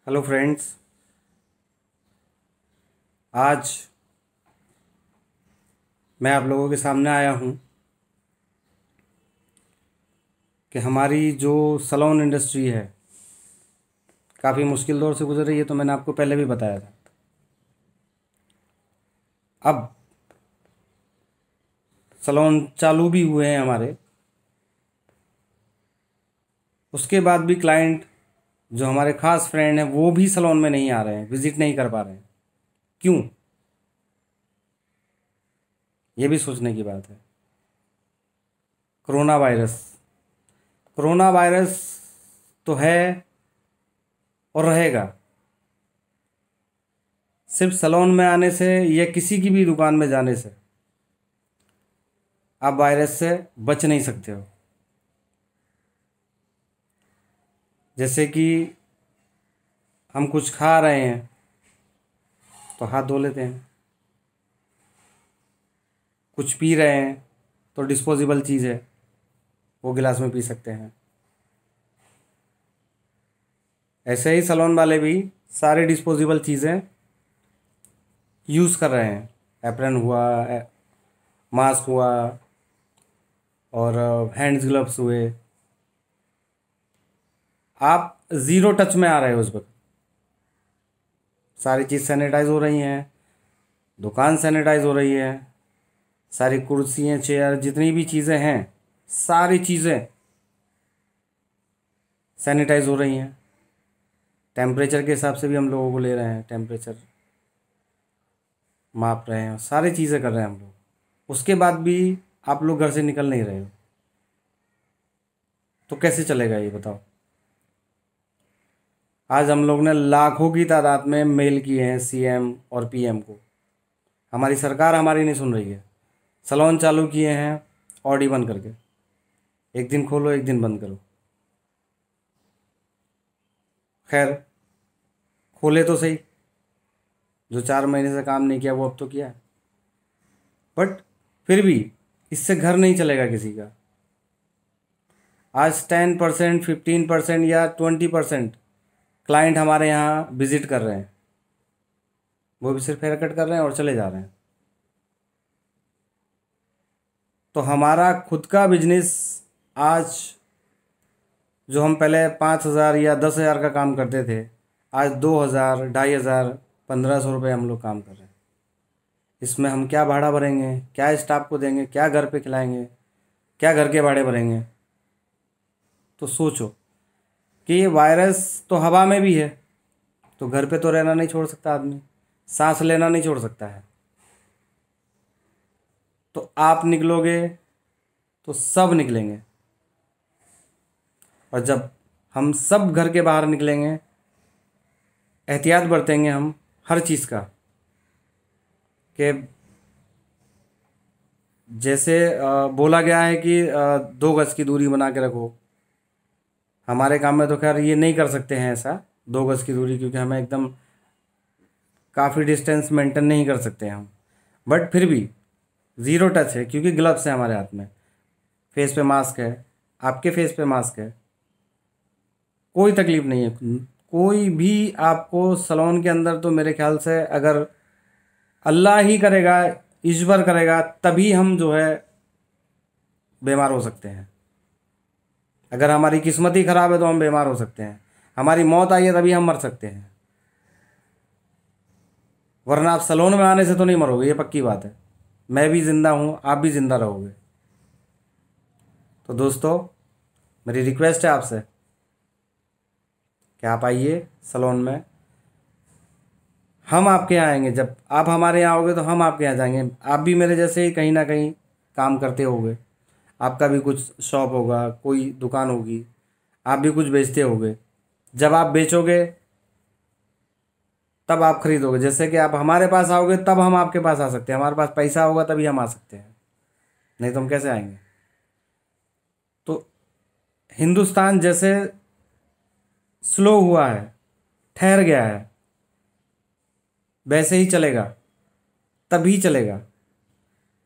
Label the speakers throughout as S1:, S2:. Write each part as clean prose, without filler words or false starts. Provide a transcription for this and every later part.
S1: Hello friends. आज मैं आप लोगों के सामने आया हूँ कि हमारी जो सलोन इंडस्ट्री है काफ़ी मुश्किल दौर से गुजर रही है। तो मैंने आपको पहले भी बताया था। अब सलोन चालू भी हुए हैं हमारे, उसके बाद भी क्लाइंट जो हमारे ख़ास फ्रेंड हैं वो भी सलोन में नहीं आ रहे हैं, विज़िट नहीं कर पा रहे हैं। क्यों? ये भी सोचने की बात है। कोरोना वायरस कोरोना वायरस तो है और रहेगा। सिर्फ सलोन में आने से या किसी की भी दुकान में जाने से आप वायरस से बच नहीं सकते हो। जैसे कि हम कुछ खा रहे हैं तो हाथ धो लेते हैं, कुछ पी रहे हैं तो डिस्पोजेबल चीज़ है, वो गिलास में पी सकते हैं। ऐसे ही सलोन वाले भी सारे डिस्पोजेबल चीज़ें यूज़ कर रहे हैं। एप्रन हुआ, मास्क हुआ और हैंड्स ग्लव्स हुए। आप ज़ीरो टच में आ रहे हो उस वक्त। सारी चीज़ सैनिटाइज हो रही हैं, दुकान सैनिटाइज हो रही है, सारी कुर्सियाँ चेयर जितनी भी चीज़ें हैं सारी चीज़ें सैनिटाइज हो रही हैं। टेम्परेचर के हिसाब से भी हम लोगों को ले रहे हैं, टेम्परेचर माप रहे हैं, सारी चीज़ें कर रहे हैं हम लोग। उसके बाद भी आप लोग घर से निकल नहीं रहे हो तो कैसे चलेगा ये बताओ। आज हम लोग ने लाखों की तादाद में मेल किए हैं सीएम और पीएम को। हमारी सरकार हमारी नहीं सुन रही है। सलोन चालू किए हैं ऑडी बंद करके, एक दिन खोलो एक दिन बंद करो। खैर, खोले तो सही, जो 4 महीने से काम नहीं किया वो अब तो किया है। बट फिर भी इससे घर नहीं चलेगा किसी का। आज 10%, 15% या 20% क्लाइंट हमारे यहाँ विज़िट कर रहे हैं, वो भी सिर्फ हेयर कट कर रहे हैं और चले जा रहे हैं। तो हमारा खुद का बिजनेस आज, जो हम पहले 5,000 या 10,000 का काम करते थे, आज 2,000, 2,500, 1,500 रुपये हम लोग काम कर रहे हैं। इसमें हम क्या भाड़ा भरेंगे, क्या स्टाफ को देंगे, क्या घर पे खिलाएंगे, क्या घर के भाड़े भरेंगे। तो सोचो कि ये वायरस तो हवा में भी है, तो घर पे तो रहना नहीं छोड़ सकता आदमी, सांस लेना नहीं छोड़ सकता है। तो आप निकलोगे तो सब निकलेंगे, और जब हम सब घर के बाहर निकलेंगे एहतियात बरतेंगे हम हर चीज़ का। कि जैसे बोला गया है कि 2 गज की दूरी बना के रखो। हमारे काम में तो खैर ये नहीं कर सकते हैं ऐसा 2 गज की दूरी, क्योंकि हमें एकदम काफ़ी डिस्टेंस मेंटेन नहीं कर सकते हैं हम। बट फिर भी ज़ीरो टच है, क्योंकि ग्लव्स है हमारे हाथ में, फेस पे मास्क है, आपके फेस पे मास्क है, कोई तकलीफ़ नहीं है। कोई भी आपको सलोन के अंदर, तो मेरे ख्याल से अगर अल्लाह ही करेगा, ईश्वर करेगा, तभी हम जो है बीमार हो सकते हैं। अगर हमारी किस्मत ही ख़राब है तो हम बीमार हो सकते हैं। हमारी मौत आई है तभी हम मर सकते हैं, वरना आप सलोन में आने से तो नहीं मरोगे, ये पक्की बात है। मैं भी ज़िंदा हूँ, आप भी ज़िंदा रहोगे। तो दोस्तों, मेरी रिक्वेस्ट है आपसे कि आप आइए सलोन में। हम आपके यहाँ आएंगे, जब आप हमारे यहाँ आओगे तो हम आपके यहाँ जाएंगे। आप भी मेरे जैसे ही कहीं ना कहीं काम करते होगे, आपका भी कुछ शॉप होगा, कोई दुकान होगी, आप भी कुछ बेचते होगे। जब आप बेचोगे तब आप खरीदोगे। जैसे कि आप हमारे पास आओगे तब हम आपके पास आ सकते हैं, हमारे पास पैसा होगा तभी हम आ सकते हैं, नहीं तो हम कैसे आएंगे। तो हिंदुस्तान जैसे स्लो हुआ है, ठहर गया है, वैसे ही चलेगा, तभी चलेगा,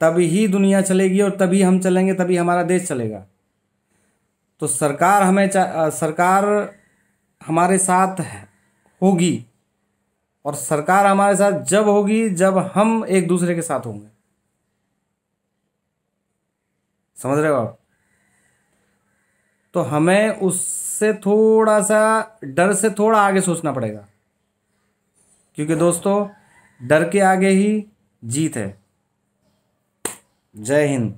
S1: तभी ही दुनिया चलेगी, और तभी हम चलेंगे, तभी हमारा देश चलेगा। तो सरकार हमें सरकार हमारे साथ होगी, और सरकार हमारे साथ जब होगी जब हम एक दूसरे के साथ होंगे। समझ रहे हो आप? तो हमें उससे थोड़ा सा डर से थोड़ा आगे सोचना पड़ेगा, क्योंकि दोस्तों डर के आगे ही जीत है। जय हिंद।